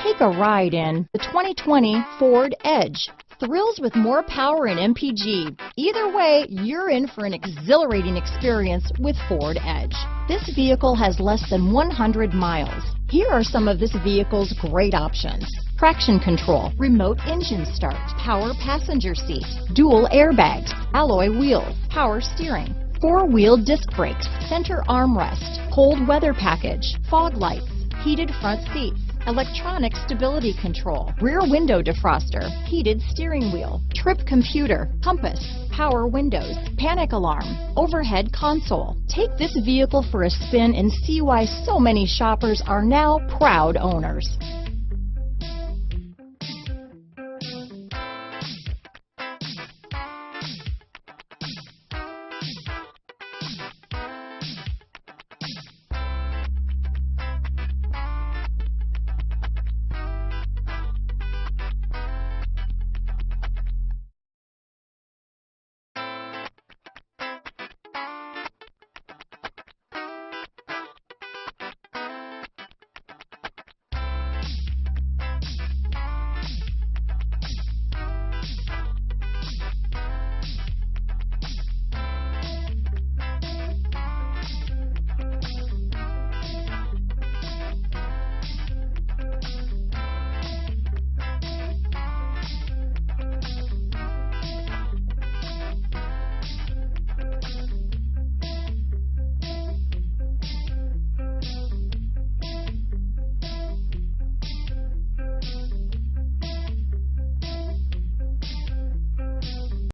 Take a ride in the 2020 Ford Edge. Thrills with more power and MPG. Either way, you're in for an exhilarating experience with Ford Edge. This vehicle has less than 100 miles. Here are some of this vehicle's great options: traction control, remote engine start, power passenger seat, dual airbags, alloy wheels, power steering, four-wheel disc brakes, center armrest, cold weather package, fog lights, heated front seats, electronic stability control, rear window defroster, heated steering wheel, trip computer, compass, power windows, panic alarm, overhead console. Take this vehicle for a spin and see why so many shoppers are now proud owners.